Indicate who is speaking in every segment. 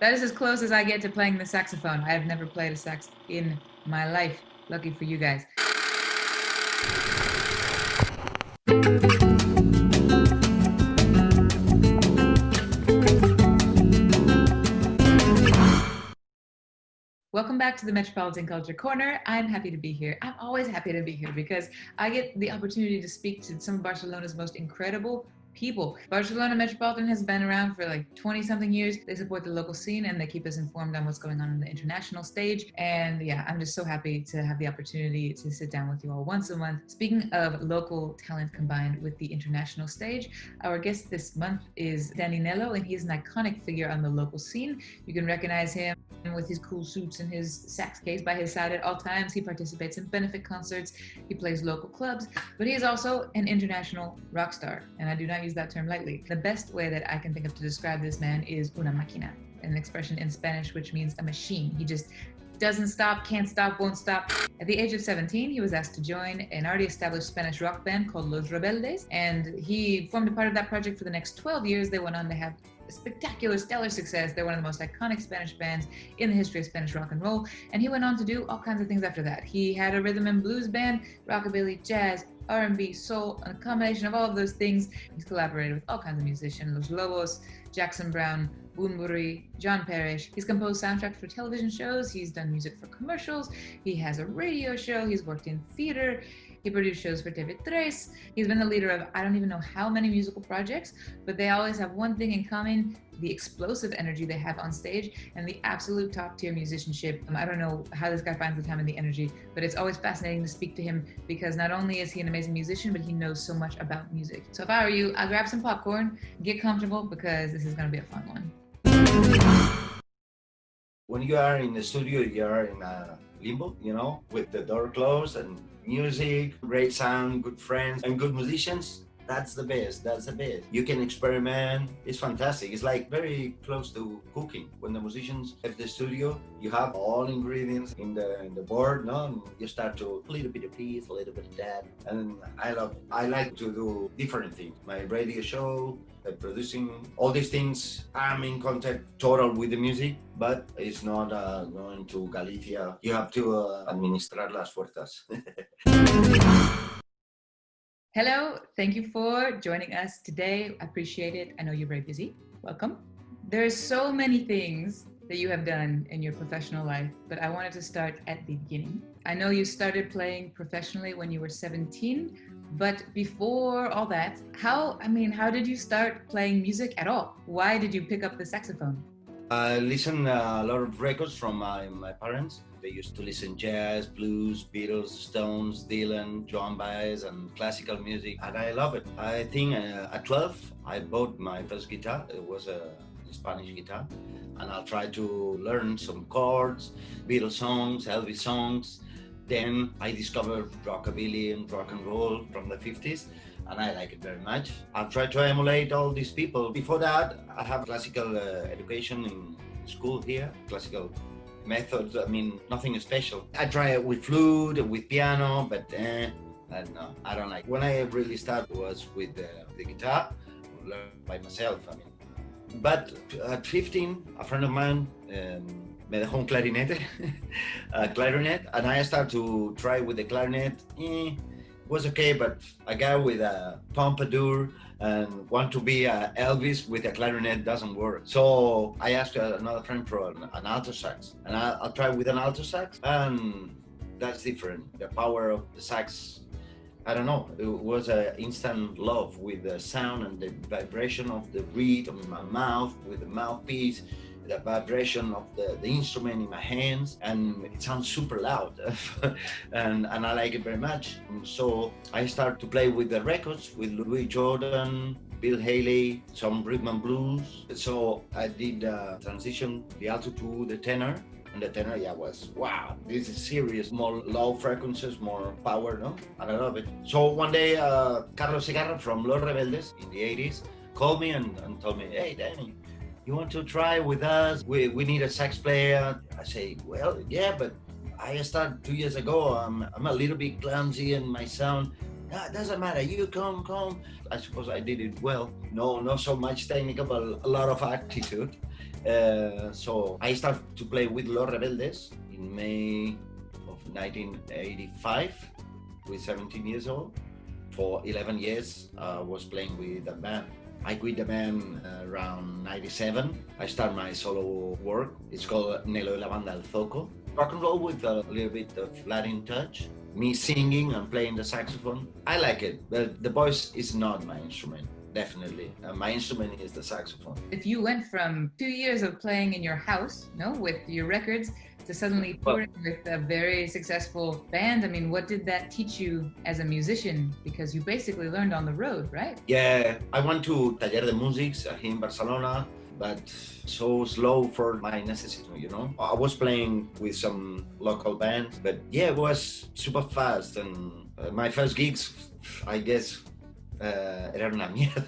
Speaker 1: That is as close as I get to playing the saxophone. I have never played a sax in my life. Lucky for you guys. Welcome back to the Metropolitan Culture Corner. I'm happy to be here. I'm always happy to be here because I get the opportunity to speak to some of Barcelona's most incredible people. Barcelona Metropolitan has been around for like 20 something years. They support the local scene and they keep us informed on what's going on the international stage. And yeah, I'm just so happy to have the opportunity to sit down with you all once a month. Speaking of local talent combined with the international stage, our guest this month is Dani Nel.lo, and he's an iconic figure on the local scene. You can recognize him with his cool suits and his sax case by his side at all times. He participates in benefit concerts, he plays local clubs, but he is also an international rock star, and I do not use that term lightly. The best way that I can think of to describe this man is una máquina, an expression in Spanish which means a machine. He just doesn't stop, can't stop, won't stop. At the age of 17, he was asked to join an already established Spanish rock band called Los Rebeldes, and he formed a part of that project for the next 12 years. They went on to have spectacular, stellar success. They're one of the most iconic Spanish bands in the history of Spanish rock and roll, and he went on to do all kinds of things after that. He had a rhythm and blues band, rockabilly, jazz, R&B, soul, and a combination of all of those things. He's collaborated with all kinds of musicians, Los Lobos, Jackson Brown, Bunbury, John Parrish. He's composed soundtracks for television shows, he's done music for commercials, he has a radio show, he's worked in theater, he produced shows for TV3. He's been the leader of I don't even know how many musical projects, but they always have one thing in common: the explosive energy they have on stage and the absolute top tier musicianship. I don't know how this guy finds the time and the energy, but it's always fascinating to speak to him because not only is he an amazing musician, but he knows so much about music. So if I were you, I'd grab some popcorn, get comfortable, because this is gonna be a fun one.
Speaker 2: When you are in the studio, you are in a limbo, with the door closed and music, great sound, good friends, and good musicians. That's the best. You can experiment. It's fantastic. It's like very close to cooking. When the musicians have the studio, you have all ingredients in the board, no? And you start to a little bit of this, a little bit of that. And I like to do different things. My radio show, producing, all these things. I'm in contact total with the music, but it's not going to Galicia. You have to administrar las fuerzas.
Speaker 1: Hello, thank you for joining us today. I appreciate it. I know you're very busy. Welcome. There's so many things that you have done in your professional life, but I wanted to start at the beginning. I know you started playing professionally when you were 17, but before all that, how did you start playing music at all? Why did you pick up the saxophone?
Speaker 2: I listen a lot of records from my parents. They used to listen jazz, blues, Beatles, Stones, Dylan, Joan Baez, and classical music, and I love it. I think at 12, I bought my first guitar. It was a Spanish guitar, and I'll try to learn some chords, Beatles songs, Elvis songs. Then I discovered rockabilly and rock and roll from the 50s, and I like it very much. I've tried to emulate all these people. Before that, I have classical education in school here, classical methods, nothing special. I try it with flute, with piano, but no, I don't like. When I really started was with the guitar, learned by myself, But at 15, a friend of mine me dejó un clarinete, clarinet, and I started to try with the clarinet. Was okay, but a guy with a pompadour and want to be Elvis with a clarinet doesn't work. So I asked another friend for an alto sax, and I'll try with an alto sax, and that's different. The power of the sax, I don't know, it was an instant love with the sound and the vibration of the reed on my mouth, with the mouthpiece, the vibration of the instrument in my hands, and it sounds super loud and I like it very much. So I started to play with the records with Louis Jordan, Bill Haley, some rhythm and blues. So I did transition the alto to the tenor, and the tenor was wow, this is serious, more low frequencies, more power, no? And I love it. So one day Carlos Segarra from Los Rebeldes in the 80s called me and told me, hey Danny, you want to try with us? We need a sax player. I say, well, yeah, but I started 2 years ago. I'm a little bit clumsy in my sound. "Ah, doesn't matter, you come." I suppose I did it well. No, not so much technical, but a lot of attitude. So I started to play with Los Rebeldes in May of 1985, with 17 years old. For 11 years, I was playing with the band. I quit the band around 97. I started my solo work. It's called Nel.lo y la banda El Zoco. Rock and roll with a little bit of Latin touch. Me singing and playing the saxophone. I like it, but the voice is not my instrument. Definitely. My instrument is the saxophone.
Speaker 1: If you went from 2 years of playing in your house, with your records, to suddenly touring with a very successful band, I mean, what did that teach you as a musician? Because you basically learned on the road, right?
Speaker 2: Yeah, I went to Taller de Músics here in Barcelona, but so slow for my necessity, I was playing with some local bands, but yeah, it was super fast. And my first gigs, I guess, eran una mierda.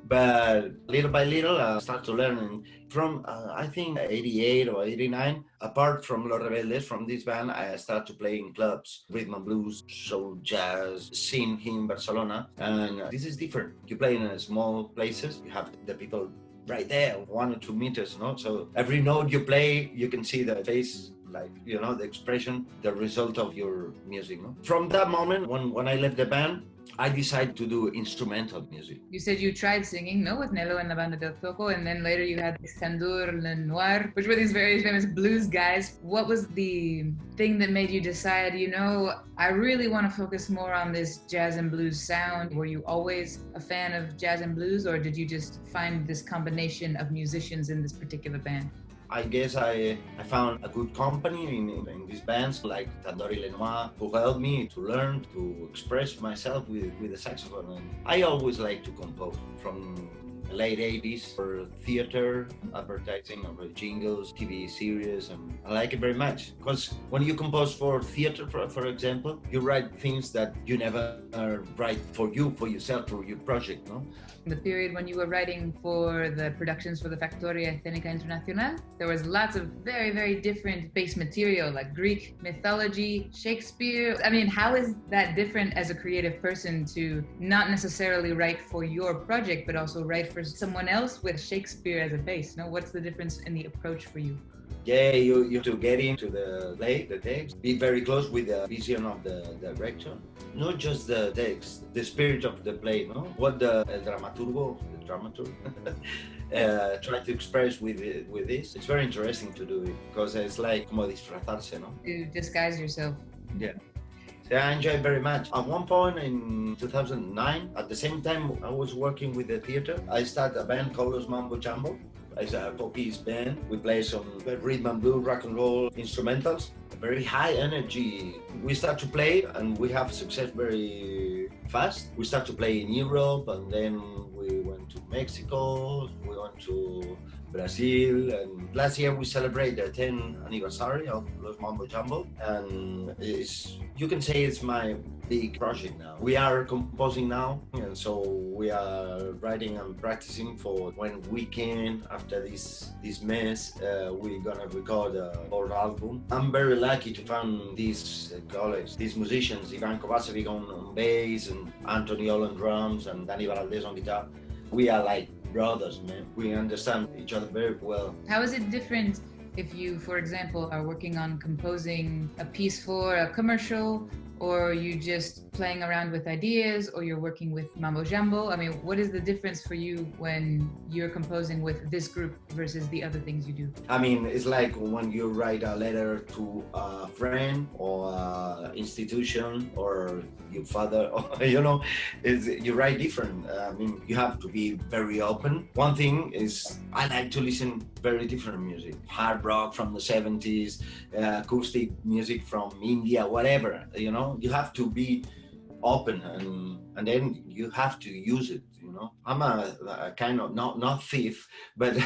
Speaker 2: But little by little, I started to learn. And from, I think, 88 or 89, apart from Los Rebeldes, from this band, I started to play in clubs, rhythm and blues, soul, jazz, scene here in Barcelona. And this is different. You play in small places, you have the people right there, 1 or 2 meters, So every note you play, you can see the face, like, the expression, the result of your music, From that moment, when I left the band, I decided to do instrumental music.
Speaker 1: You said you tried singing, with Nel.lo and la Banda del Zoco, and then later you had Sandur, Le Noir, which were these very famous blues guys. What was the thing that made you decide, I really want to focus more on this jazz and blues sound? Were you always a fan of jazz and blues, or did you just find this combination of musicians in this particular band?
Speaker 2: I guess I found a good company in these bands like Tandori Lenoir, who helped me to learn to express myself with the saxophone. And I always like to compose from the late 80s for theater, advertising, or jingles, TV series, and I like it very much. Because when you compose for theater, for example, you write things that you never write for yourself, for your project,
Speaker 1: The period when you were writing for the productions for the Factoria Escénica Internacional, there was lots of very, very different base material, like Greek mythology, Shakespeare. I mean, how is that different as a creative person to not necessarily write for your project, but also write for someone else with Shakespeare as a base? What's the difference in the approach for you?
Speaker 2: Yeah, you have to get into the play, the text, be very close with the vision of the director. Not just the text, the spirit of the play, What the dramaturg try to express with this. It's very interesting to do it, because it's like como disfrazarse,
Speaker 1: To disguise yourself.
Speaker 2: Yeah. So I enjoy it very much. At one point in 2009, at the same time I was working with the theater, I started a band called Los Mambo Jambo. It's a 4-piece band. We play some rhythm and blues, rock and roll instrumentals, very high energy. We start to play and we have success very fast. We start to play in Europe, and then we went to Mexico, we went to Brazil, and last year we celebrated the 10th anniversary of Los Mambo Jambo, and you can say it's my big project now. We are composing now, and so we are writing and practicing for when we can, after this mess, we're gonna record a whole album. I'm very lucky to find these colleagues, these musicians, Ivan Kovacevic on bass, and Anthony All on drums, and Dani Nel.lo on guitar. We are like brothers, man. We understand each other very well.
Speaker 1: How is it different if you, for example, are working on composing a piece for a commercial, or you just playing around with ideas, or you're working with Mambo Jambo? I mean, what is the difference for you when you're composing with this group versus the other things you do?
Speaker 2: I mean, it's like when you write a letter to a friend or an institution or your father, or, you write different. I mean, you have to be very open. One thing is, I like to listen very different music. Hard rock from the 70s, acoustic music from India, whatever, You have to be open, and then you have to use it, I'm a kind of, not thief, but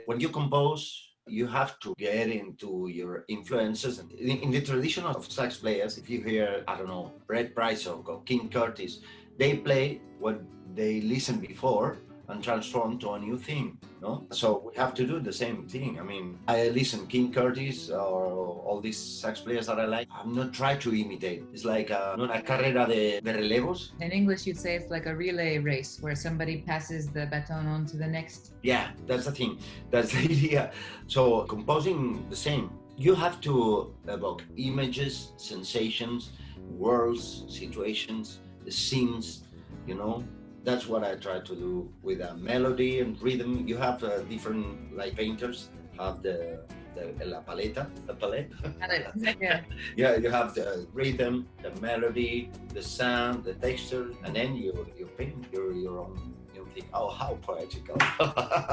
Speaker 2: when you compose, you have to get into your influences. In the tradition of sax players, if you hear, I don't know, Brett Price or King Curtis, they play what they listened before, and transform to a new thing. No, so we have to do the same thing. I mean, I listen King Curtis or all these sax players that I like. I'm not trying to imitate. It's like una carrera de relevos.
Speaker 1: In English, you'd say it's like a relay race where somebody passes the baton on to the next.
Speaker 2: Yeah, that's the thing. That's the idea. So composing the same. You have to evoke images, sensations, worlds, situations, the scenes, you know. That's what I try to do with a melody and rhythm. You have different, like painters have the la paleta, the palette.
Speaker 1: Yeah.
Speaker 2: Yeah, you have the rhythm, the melody, the sound, the texture, and then you paint your own thing. Oh, how poetical.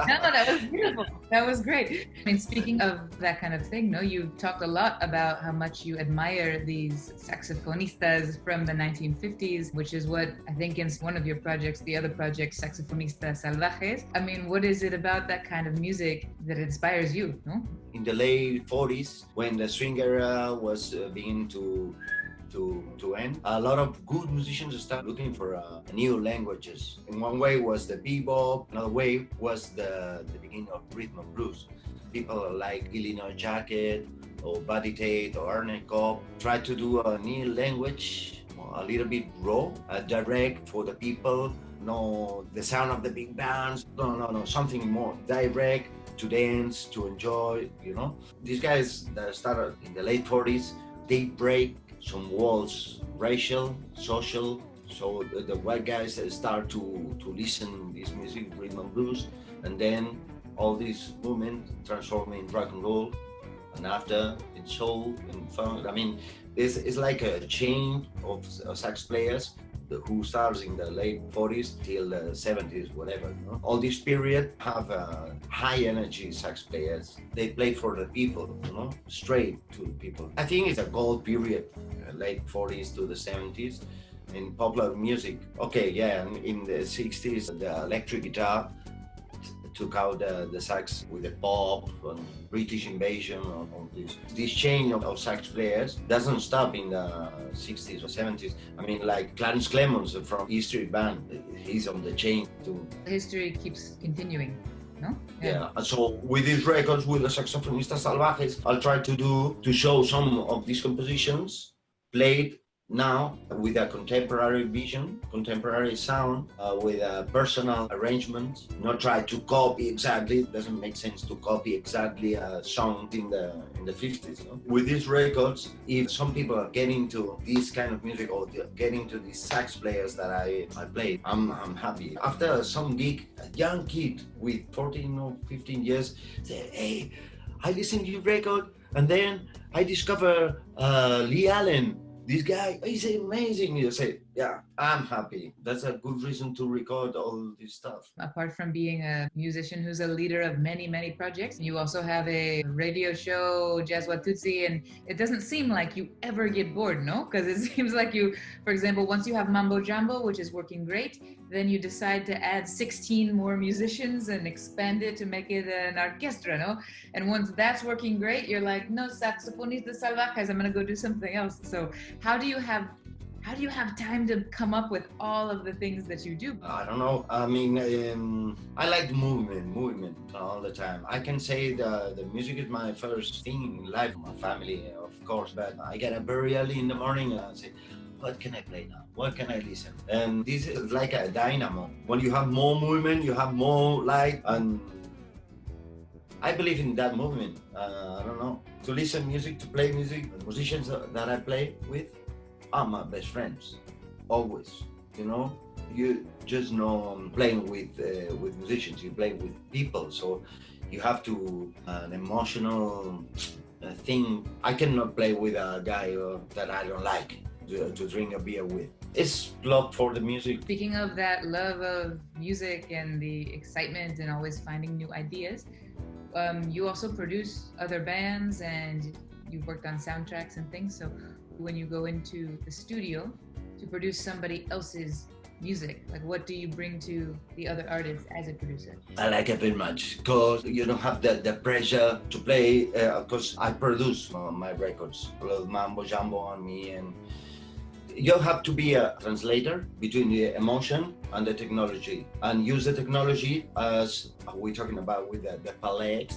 Speaker 1: No, that was beautiful. That was great. I mean, speaking of that kind of thing, no, you've talked a lot about how much you admire these saxofonistas from the 1950s, which is what I think in one of your projects, the other project, Saxofonistas Salvajes. I mean, what is it about that kind of music that inspires you, no?
Speaker 2: In the late 40s, when the swing era was beginning to end, a lot of good musicians started looking for new languages. In one way was the bebop, another way was the beginning of rhythm and blues. People like Illinois Jacket or Buddy Tate or Ernest Cobb tried to do a new language, a little bit raw, direct for the people. No, the sound of the big bands. No, something more direct to dance, to enjoy, you know. These guys that started in the late 40s, they break some walls, racial, social. So the white guys start to listen this music, rhythm and blues, and then all this movement transform in rock and roll, and after in soul, in funk. I mean, it's like a chain of sax players who starts in the late 40s till the 70s, whatever. You know? All this period have high energy sax players. They play for the people, you know, straight to the people. I think it's a gold period, late 40s to the 70s in popular music. Okay, yeah, in the 60s, the electric guitar took out the sax with the pop and British invasion of this. This chain of sax players doesn't stop in the 60s or 70s. I mean, like Clarence Clemons from E Street Band, he's on the chain too.
Speaker 1: History keeps continuing, no?
Speaker 2: Yeah. So with these records, with the Saxofonistas Salvajes, I'll try to show some of these compositions played now with a contemporary vision, contemporary sound, with a personal arrangement. Not try to copy exactly. It doesn't make sense to copy exactly a song in the 50s. No? With these records, if some people are getting to this kind of music or getting to these sax players that I play, I'm happy. After some gig, a young kid with 14 or 15 years said, "Hey, I listened to your record, and then I discovered Lee Allen. This guy, he's amazing." You say, yeah, I'm happy. That's a good reason to record all this stuff.
Speaker 1: Apart from being a musician who's a leader of many, many projects, you also have a radio show, Jazz Watutsi, and it doesn't seem like you ever get bored, no? Because it seems like you, for example, once you have Mambo Jambo, which is working great, then you decide to add 16 more musicians and expand it to make it an orchestra, no? And once that's working great, you're like, no, Saxofonistas Salvajes, I'm gonna go do something else. So how do you have time to come up with all of the things that you do?
Speaker 2: I don't know. I mean, I like movement all the time. I can say the music is my first thing in life, my family, of course, but I get up very early in the morning and I say, what can I play now? What can I listen? And this is like a dynamo. When you have more movement, you have more light, and I believe in that movement. I don't know. To listen music, to play music, the musicians that I play with are my best friends, always. You know, you just know playing with musicians. You play with people, so you have to an emotional thing. I cannot play with a guy that I don't like to drink a beer with. It's love for the music.
Speaker 1: Speaking of that love of music and the excitement and always finding new ideas, you also produce other bands and you've worked on soundtracks and things. So when you go into the studio to produce somebody else's music, like what do you bring to the other artists as a producer?
Speaker 2: I like it very much because you don't have the pressure to play, because I produce my records, Los Mambo Jambo on me, and You have to be a translator between the emotion and the technology, and use the technology as we're talking about with the palette.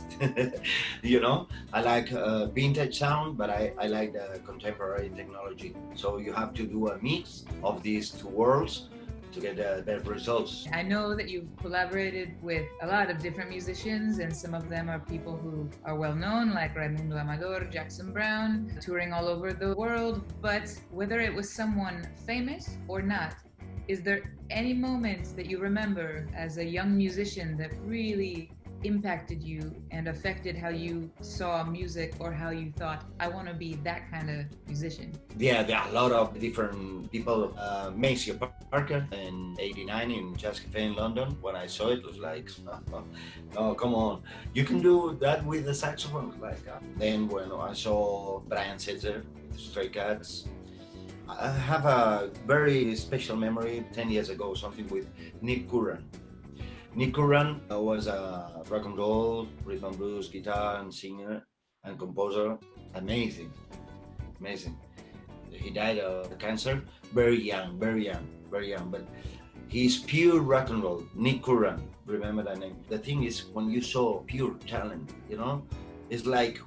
Speaker 2: You know, I like vintage sound, but I like the contemporary technology. So you have to do a mix of these two worlds to get the results.
Speaker 1: I know that you've collaborated with a lot of different musicians, and some of them are people who are well known, like Raimundo Amador, Jackson Brown, touring all over the world. But whether it was someone famous or not, is there any moment that you remember as a young musician that really impacted you and affected how you saw music, or how you thought, I want to be that kind of musician?
Speaker 2: Yeah, there are a lot of different people. Maceo Parker in '89 in Jazz Cafe in London. When I saw it was like, oh, come on, you can do that with the saxophone. Then when I saw Brian Setzer with Stray Cats, I have a very special memory 10 years ago, something with Nick Curran. Nick Curran was a rock and roll, rhythm and blues guitar and singer and composer. Amazing. He died of cancer, very young. But he's pure rock and roll. Nick Curran, remember that name. The thing is, when you saw pure talent, you know, it's like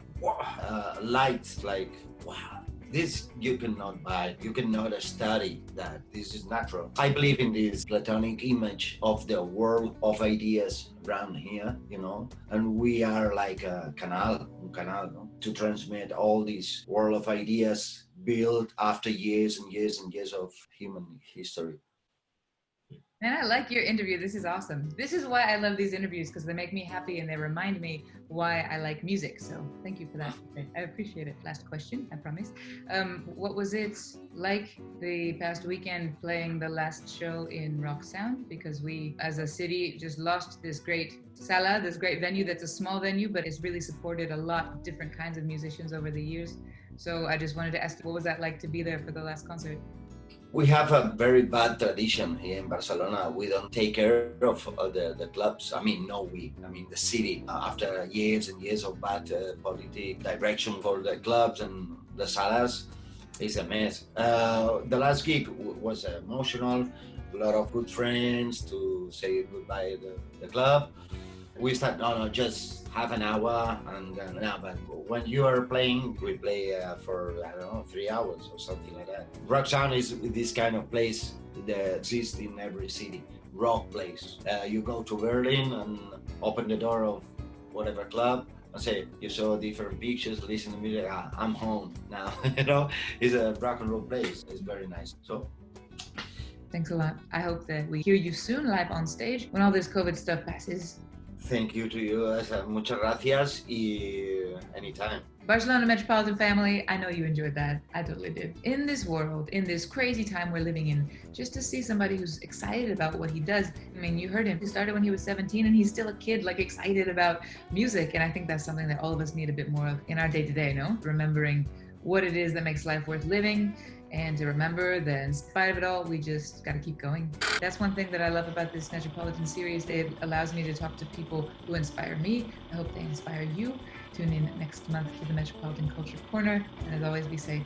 Speaker 2: lights, like wow. This you cannot buy, you cannot study that. This is natural. I believe in this platonic image of the world of ideas around here, you know, and we are like a canal, no? To transmit all this world of ideas built after years and years and years of human history.
Speaker 1: And I like your interview. This is awesome. This is why I love these interviews, because they make me happy and they remind me why I like music. So thank you for that. I appreciate it. Last question, I promise. What was it like the past weekend playing the last show in Rock Sound? Because we, as a city, just lost this great sala, this great venue that's a small venue, but it's really supported a lot of different kinds of musicians over the years. So I just wanted to ask, what was that like to be there for the last concert?
Speaker 2: We have a very bad tradition here in Barcelona. We don't take care of the clubs. I mean the city. After years and years of bad politic direction for the clubs and the salas, it's a mess. The last gig was emotional. A lot of good friends to say goodbye to the club. We start, just half an hour, and but when you are playing, we play for, 3 hours or something like that. Rock Sound is this kind of place that exists in every city, rock place. You go to Berlin and open the door of whatever club and say, you saw different pictures, listen to music, I'm home now. It's a rock and roll place. It's very nice. So.
Speaker 1: Thanks a lot. I hope that we hear you soon live on stage when all this COVID stuff passes.
Speaker 2: Thank you to you. Muchas gracias y anytime.
Speaker 1: Barcelona Metropolitan family, I know you enjoyed that. I totally did. In this world, in this crazy time we're living in, just to see somebody who's excited about what he does. I mean, you heard him. He started when he was 17 and he's still a kid, like excited about music. And I think that's something that all of us need a bit more of in our day-to-day, no? Remembering what it is that makes life worth living, and to remember that in spite of it all, we just got to keep going. That's one thing that I love about this Metropolitan series. It allows me to talk to people who inspire me. I hope they inspire you. Tune in next month to the Metropolitan Culture Corner. And as always, be safe.